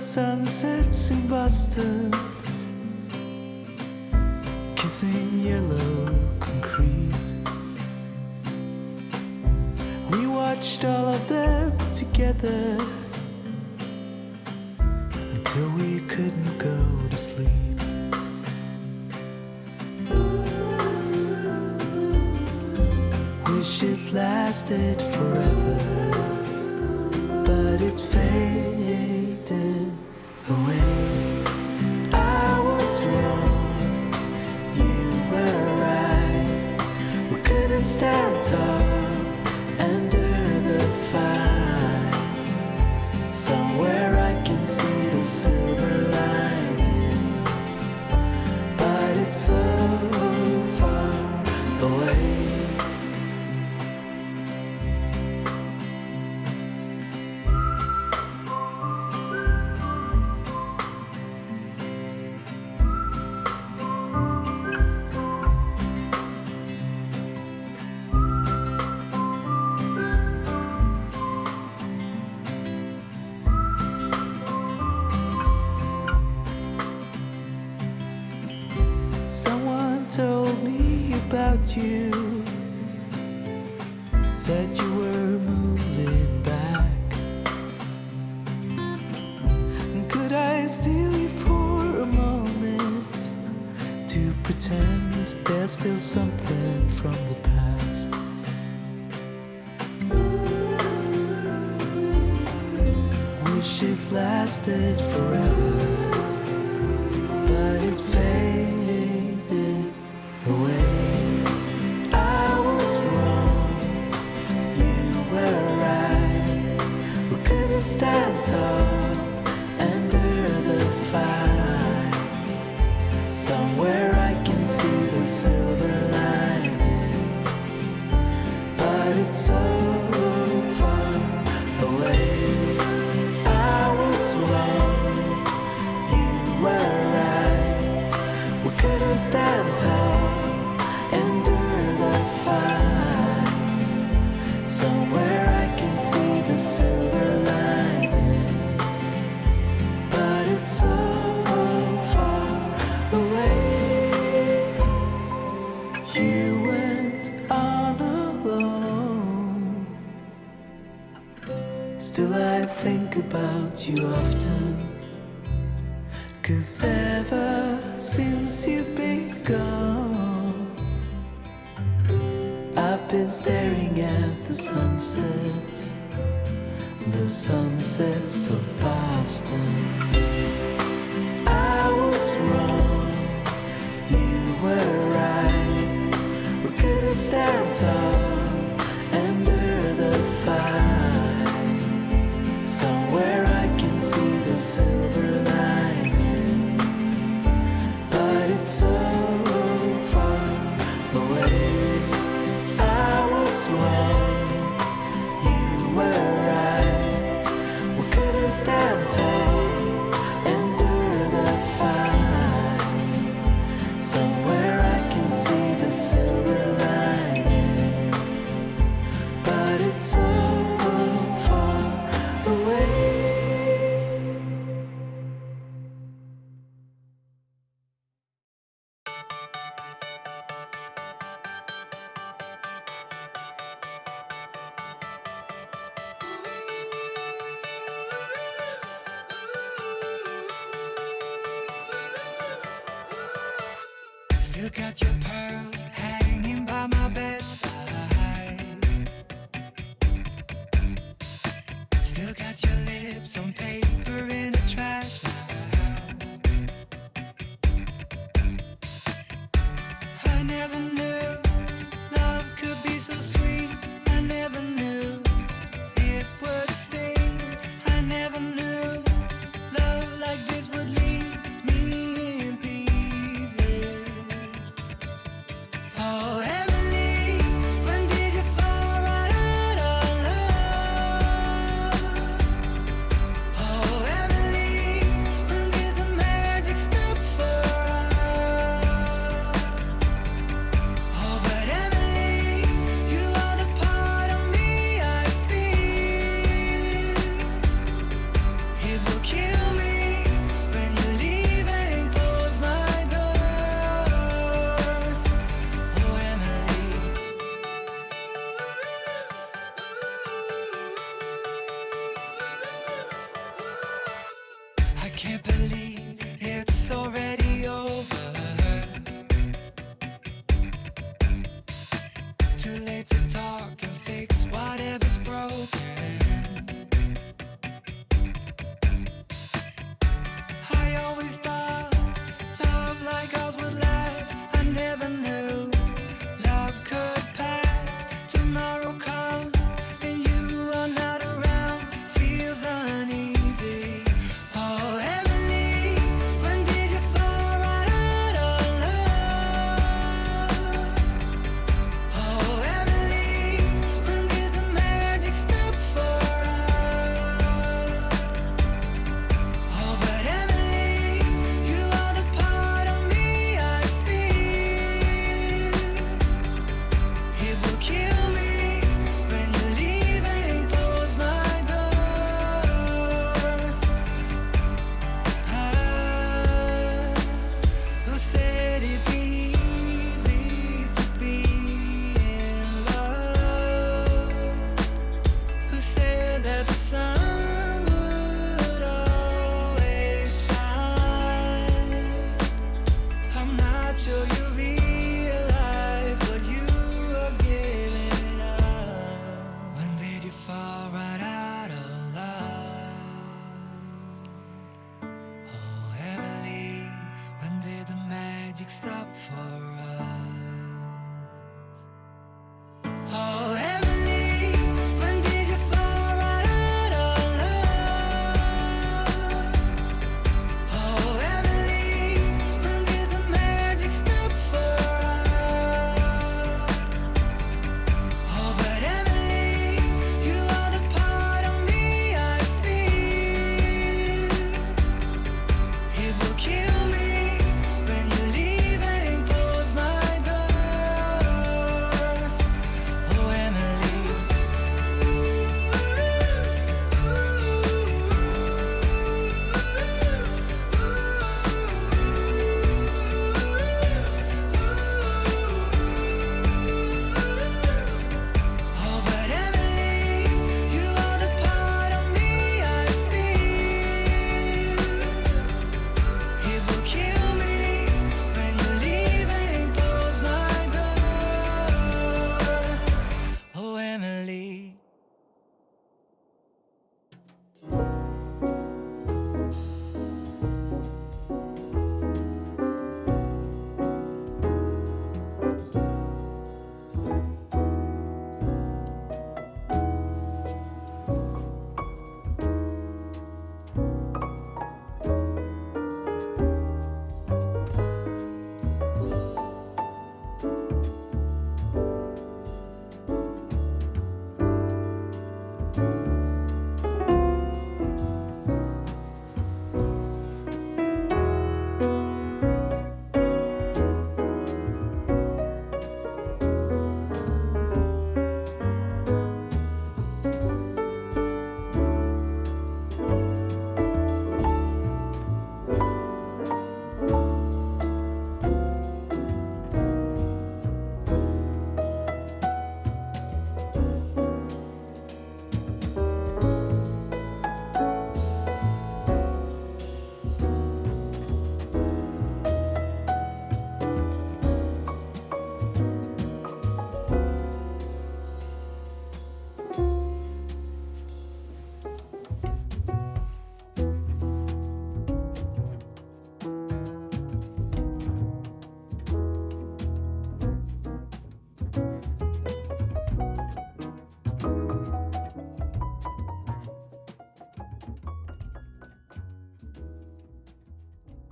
sunsets in Boston, kissing yellow concrete. We watched all of them together lasted forever, but it faded away. I was wrong, you were right. We couldn't stand tall under the fire. Somewhere I can see the silver lining, but it's so far away. Someone told me about you, said you were moving back. And could I steal you for a moment to pretend there's still something from the past? Wish it lasted forever, but it faded away. I was wrong, you were right. We couldn't stand tall under the fire. Somewhere I can see the silver lining, but it's so far away. I was wrong, you were right. We couldn't stand tall under the fire. Somewhere I can see the silver lining, but it's so far away. You went on alone. Still I think about you often, 'cause ever since you've been gone, I've been staring at the sunsets of Boston. I was wrong, you were right. We couldn't stand tall under the fire. Somewhere I can see the silver lining, but it's so far away. I was wrong, you were right. We couldn't stand tall under the fire. Somewhere I can see the silver lining, but it's so far away. Still got your pearls hanging by my bedside. Still got your lips on paper in a trash now. I never knew love could be so sweet. I never knew it would sting. I never knew love like this would leave me in pieces. Oh, Emily, when did you fall right out of love? Oh, Emily, when did the magic stop for us? Oh, but Emily, you are the part of me I feel. It will kill me when you leave and close my door. Oh, Emily. I can't believe it's already over. Too late to talk and fix what uneasy.